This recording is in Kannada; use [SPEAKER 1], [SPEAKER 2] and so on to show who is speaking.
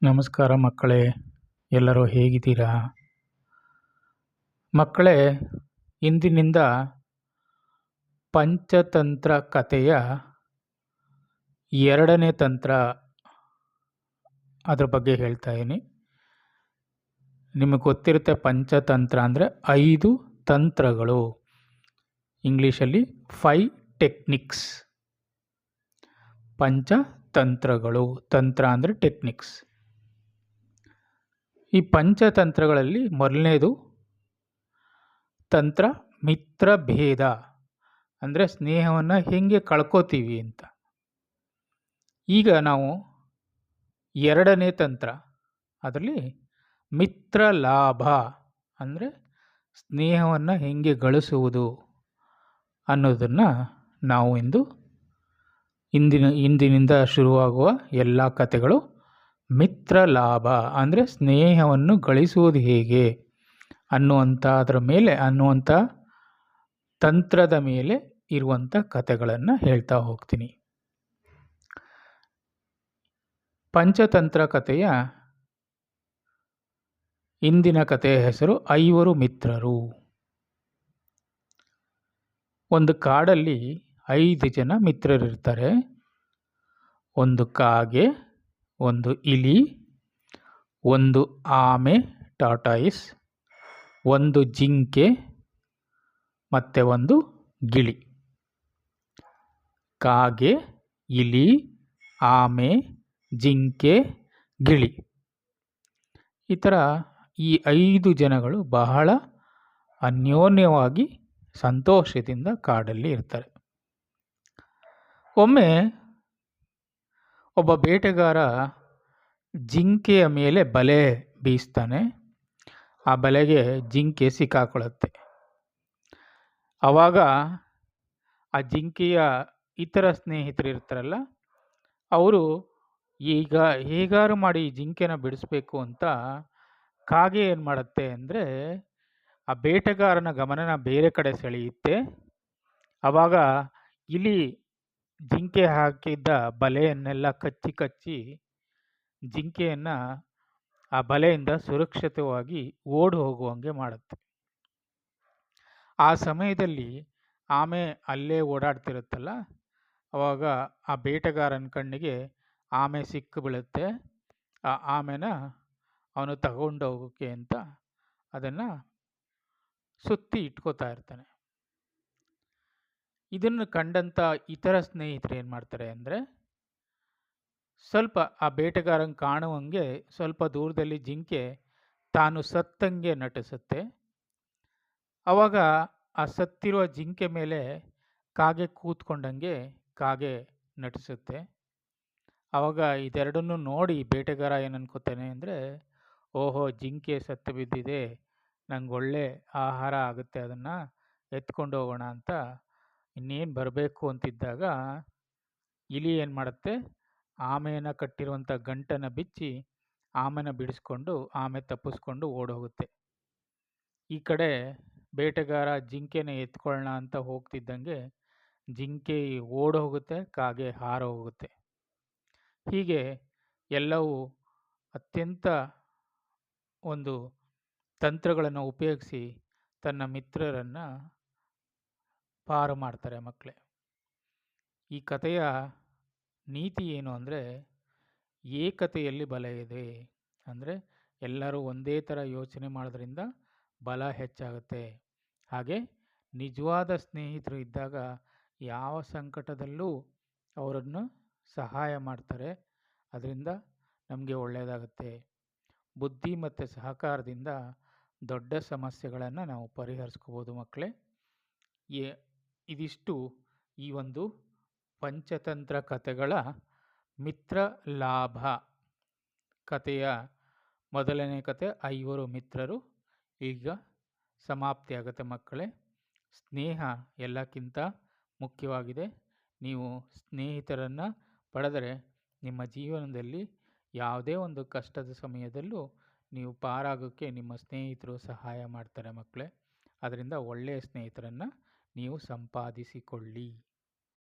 [SPEAKER 1] ನಮಸ್ಕಾರ ಮಕ್ಕಳೇ, ಎಲ್ಲರೂ ಹೇಗಿದ್ದೀರಾ? ಮಕ್ಕಳೇ, ಇಂದಿನಿಂದ ಪಂಚತಂತ್ರ ಕಥೆಯ 2ನೇ ತಂತ್ರ ಅದ್ರ ಬಗ್ಗೆ ಹೇಳ್ತಾ ಇದ್ದೀನಿ. ನಿಮಗೆ ಗೊತ್ತಿರುತ್ತೆ, ಪಂಚತಂತ್ರ ಅಂದರೆ 5 ತಂತ್ರಗಳು. ಇಂಗ್ಲೀಷಲ್ಲಿ 5 ಟೆಕ್ನಿಕ್ಸ್. ಪಂಚತಂತ್ರಗಳು, ತಂತ್ರ ಅಂದರೆ ಟೆಕ್ನಿಕ್ಸ್. ಈ ಪಂಚತಂತ್ರಗಳಲ್ಲಿ ಮೊದಲನೇದು ತಂತ್ರ ಮಿತ್ರ ಭೇದ, ಅಂದರೆ ಸ್ನೇಹವನ್ನು ಹೇಗೆ ಕಳ್ಕೋತೀವಿ ಅಂತ. ಈಗ ನಾವು 2ನೇ ತಂತ್ರ, ಅದರಲ್ಲಿ ಮಿತ್ರ ಲಾಭ, ಅಂದರೆ ಸ್ನೇಹವನ್ನು ಹೇಗೆ ಗಳಿಸುವುದು ಅನ್ನೋದನ್ನು ನಾವು ಇಂದಿನಿಂದ ಶುರುವಾಗುವ ಎಲ್ಲ ಕಥೆಗಳು ಮಿತ್ರ ಲಾಭ, ಅಂದರೆ ಸ್ನೇಹವನ್ನು ಗಳಿಸುವುದು ಹೇಗೆ ಅನ್ನುವಂಥ ತಂತ್ರದ ಮೇಲೆ ಇರುವಂಥ ಕಥೆಗಳನ್ನು ಹೇಳ್ತಾ ಹೋಗ್ತೀನಿ. ಪಂಚತಂತ್ರ ಕಥೆಯ ಇಂದಿನ ಕಥೆಯ ಹೆಸರು 5 ಮಿತ್ರರು. ಒಂದು ಕಾಡಲ್ಲಿ 5 ಜನ ಮಿತ್ರರಿರ್ತಾರೆ. ಒಂದು ಕಾಗೆ, ಒಂದು ಇಲಿ, ಒಂದು ಆಮೆ ಟಾಟಾಯಿಸ್, ಒಂದು ಜಿಂಕೆ ಮತ್ತು ಒಂದು ಗಿಳಿ. ಕಾಗೆ, ಇಲಿ, ಆಮೆ, ಜಿಂಕೆ, ಗಿಳಿ, ಈ ಥರ ಈ 5 ಜನಗಳು ಬಹಳ ಅನ್ಯೋನ್ಯವಾಗಿ ಸಂತೋಷದಿಂದ ಕಾಡಲ್ಲಿ ಇರ್ತಾರೆ. ಒಮ್ಮೆ ಒಬ್ಬ ಬೇಟೆಗಾರ ಜಿಂಕೆಯ ಮೇಲೆ ಬಲೆ ಬೀಸ್ತಾನೆ. ಆ ಬಲೆಗೆ ಜಿಂಕೆ ಸಿಕ್ಕಾಕೊಳ್ಳುತ್ತೆ. ಆವಾಗ ಆ ಜಿಂಕೆಯ ಇತರ ಸ್ನೇಹಿತರು ಇರ್ತಾರಲ್ಲ, ಅವರು ಈಗ ಹೇಗಾರು ಮಾಡಿ ಜಿಂಕೆನ ಬಿಡಿಸ್ಬೇಕು ಅಂತ ಕಾಗೆ ಏನು ಮಾಡುತ್ತೆ ಅಂದರೆ ಆ ಬೇಟೆಗಾರನ ಗಮನನ ಬೇರೆ ಕಡೆ ಸೆಳೆಯುತ್ತೆ. ಆವಾಗ ಇಲಿ ಜಿಂಕೆ ಹಾಕಿದ್ದ ಬಲೆಯನ್ನೆಲ್ಲ ಕಚ್ಚಿ ಜಿಂಕೆಯನ್ನು ಆ ಬಲೆಯಿಂದ ಸುರಕ್ಷಿತವಾಗಿ ಓಡಿ ಹೋಗುವಂಗೆ ಮಾಡುತ್ತೆ. ಆ ಸಮಯದಲ್ಲಿ ಆಮೆ ಅಲ್ಲೇ ಓಡಾಡ್ತಿರುತ್ತಲ್ಲ, ಆವಾಗ ಆ ಬೇಟೆಗಾರನ ಕಣ್ಣಿಗೆ ಆಮೆ ಸಿಕ್ಕು ಬೀಳುತ್ತೆ. ಆ ಆಮೆನ ಅವನು ತಗೊಂಡು ಹೋಗೋಕ್ಕೆ ಅಂತ ಅದನ್ನು ಸುತ್ತಿ ಇಟ್ಕೋತಾ ಇರ್ತಾನೆ. ಇದನ್ನು ಕಂಡಂಥ ಇತರ ಸ್ನೇಹಿತರು ಏನು ಮಾಡ್ತಾರೆ ಅಂದರೆ, ಸ್ವಲ್ಪ ಆ ಬೇಟೆಗಾರನ ಕಾಣುವಂಗೆ ಸ್ವಲ್ಪ ದೂರದಲ್ಲಿ ಜಿಂಕೆ ತಾನು ಸತ್ತಂಗೆ ನಟಿಸುತ್ತೆ. ಆವಾಗ ಆ ಸತ್ತಿರುವ ಜಿಂಕೆ ಮೇಲೆ ಕಾಗೆ ಕೂತ್ಕೊಂಡಂಗೆ ಕಾಗೆ ನಟಿಸುತ್ತೆ. ಆವಾಗ ಇದೆರಡನ್ನು ನೋಡಿ ಬೇಟೆಗಾರ ಏನು ಅನ್ಕೋತಾನೆ ಅಂದರೆ, ಓಹೋ, ಜಿಂಕೆ ಸತ್ತು ಬಿದ್ದಿದೆ, ನಂಗೆ ಒಳ್ಳೆ ಆಹಾರ ಆಗುತ್ತೆ, ಅದನ್ನು ಎತ್ಕೊಂಡು ಹೋಗೋಣ ಅಂತ ಇನ್ನೇನು ಬರಬೇಕು ಅಂತಿದ್ದಾಗ ಇಲಿ ಏನು ಮಾಡುತ್ತೆ, ಆಮೆಯನ್ನು ಕಟ್ಟಿರುವಂಥ ಗಂಟನ್ನು ಬಿಚ್ಚಿ ಆಮೆನ ಬಿಡಿಸ್ಕೊಂಡು ಆಮೆ ತಪ್ಪಿಸ್ಕೊಂಡು ಓಡೋಗುತ್ತೆ. ಈ ಕಡೆ ಬೇಟೆಗಾರ ಜಿಂಕೆನ ಎತ್ಕೊಳ್ಳೋಣ ಅಂತ ಹೋಗ್ತಿದ್ದಂಗೆ ಜಿಂಕೆ ಓಡೋಗುತ್ತೆ, ಕಾಗೆ ಹಾರೋಗುತ್ತೆ. ಹೀಗೆ ಎಲ್ಲವೂ ಅತ್ಯಂತ ಒಂದು ತಂತ್ರಗಳನ್ನು ಉಪಯೋಗಿಸಿ ತನ್ನ ಮಿತ್ರರನ್ನು ಪಾರು ಮಾಡ್ತಾರೆ ಮಕ್ಕಳೇ. ಈ ಕಥೆಯ ನೀತಿ ಏನು ಅಂದರೆ, ಏಕತೆಯಲ್ಲಿ ಬಲ ಇದೆ. ಅಂದರೆ ಎಲ್ಲರೂ ಒಂದೇ ಥರ ಯೋಚನೆ ಮಾಡೋದ್ರಿಂದ ಬಲ ಹೆಚ್ಚಾಗುತ್ತೆ. ಹಾಗೆ ನಿಜವಾದ ಸ್ನೇಹಿತರು ಇದ್ದಾಗ ಯಾವ ಸಂಕಟದಲ್ಲೂ ಅವರನ್ನು ಸಹಾಯ ಮಾಡ್ತಾರೆ. ಅದರಿಂದ ನಮಗೆ ಒಳ್ಳೆಯದಾಗುತ್ತೆ. ಬುದ್ಧಿ ಮತ್ತು ಸಹಕಾರದಿಂದ ದೊಡ್ಡ ಸಮಸ್ಯೆಗಳನ್ನು ನಾವು ಪರಿಹರಿಸ್ಕೋಬೋದು ಮಕ್ಕಳೇ. ಇದಿಷ್ಟು ಈ ಒಂದು ಪಂಚತಂತ್ರ ಕಥೆಗಳ ಮಿತ್ರ ಲಾಭ ಕಥೆಯ ಮೊದಲನೇ ಕತೆ 5 ಮಿತ್ರರು ಈಗ ಸಮಾಪ್ತಿಯಾಗುತ್ತೆ ಮಕ್ಕಳೇ. ಸ್ನೇಹ ಎಲ್ಲಕ್ಕಿಂತ ಮುಖ್ಯವಾಗಿದೆ. ನೀವು ಸ್ನೇಹಿತರನ್ನು ಪಡೆದರೆ ನಿಮ್ಮ ಜೀವನದಲ್ಲಿ ಯಾವುದೇ ಒಂದು ಕಷ್ಟದ ಸಮಯದಲ್ಲೂ ನೀವು ಪಾರಾಗೋಕ್ಕೆ ನಿಮ್ಮ ಸ್ನೇಹಿತರು ಸಹಾಯ ಮಾಡ್ತಾರೆ ಮಕ್ಕಳೇ. ಅದರಿಂದ ಒಳ್ಳೆಯ ಸ್ನೇಹಿತರನ್ನು ನೀವು ಸಂಪಾದಿಸಿಕೊಳ್ಳಿ.